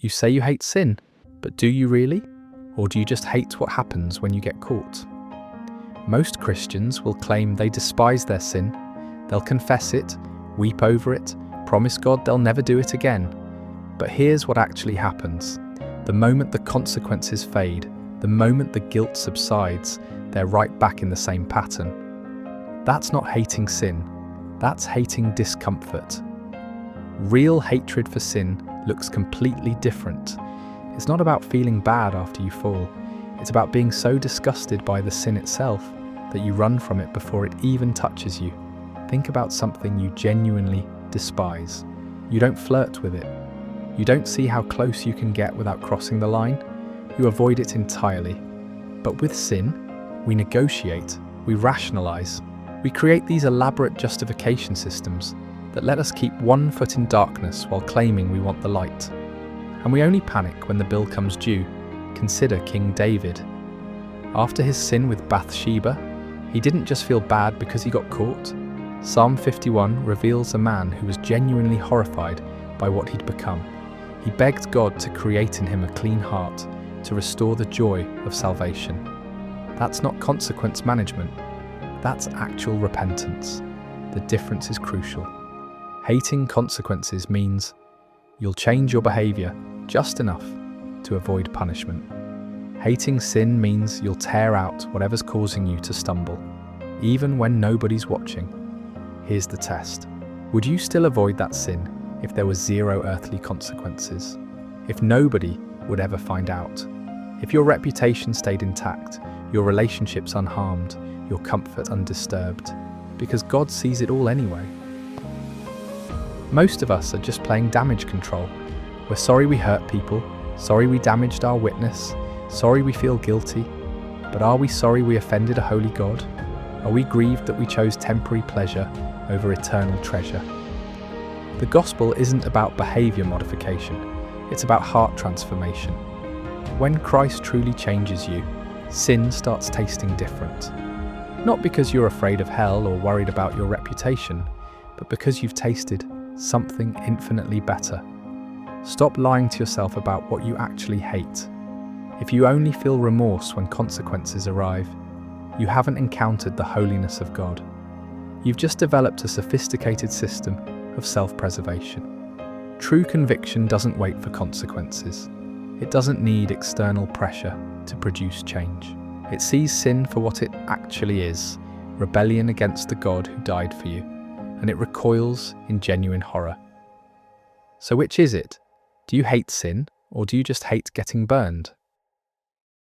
You say you hate sin, but do you really? Or do you just hate what happens when you get caught? Most Christians will claim they despise their sin. They'll confess it, weep over it, promise God they'll never do it again. But here's what actually happens. The moment the consequences fade, the moment the guilt subsides, they're right back in the same pattern. That's not hating sin. That's hating discomfort. Real hatred for sin looks completely different. It's not about feeling bad after you fall. It's about being so disgusted by the sin itself that you run from it before it even touches you. Think about something you genuinely despise. You don't flirt with it. You don't see how close you can get without crossing the line. You avoid it entirely. But with sin, we negotiate, we rationalize. We create these elaborate justification systems that let us keep one foot in darkness while claiming we want the light. And we only panic when the bill comes due. Consider King David. After his sin with Bathsheba, he didn't just feel bad because he got caught. Psalm 51 reveals a man who was genuinely horrified by what he'd become. He begged God to create in him a clean heart, to restore the joy of salvation. That's not consequence management. That's actual repentance. The difference is crucial. Hating consequences means you'll change your behavior just enough to avoid punishment. Hating sin means you'll tear out whatever's causing you to stumble, even when nobody's watching. Here's the test. Would you still avoid that sin if there were zero earthly consequences? If nobody would ever find out? If your reputation stayed intact, your relationships unharmed, your comfort undisturbed? Because God sees it all anyway. Most of us are just playing damage control. We're sorry we hurt people, sorry we damaged our witness, sorry we feel guilty. But are we sorry we offended a holy God? Are we grieved that we chose temporary pleasure over eternal treasure? The gospel isn't about behavior modification, it's about heart transformation. When Christ truly changes you, sin starts tasting different. Not because you're afraid of hell or worried about your reputation, but because you've tasted something infinitely better. Stop lying to yourself about what you actually hate. If you only feel remorse when consequences arrive, you haven't encountered the holiness of God. You've just developed a sophisticated system of self-preservation. True conviction doesn't wait for consequences. It doesn't need external pressure to produce change. It sees sin for what it actually is, rebellion against the God who died for you, and it recoils in genuine horror. So which is it? Do you hate sin, or do you just hate getting burned?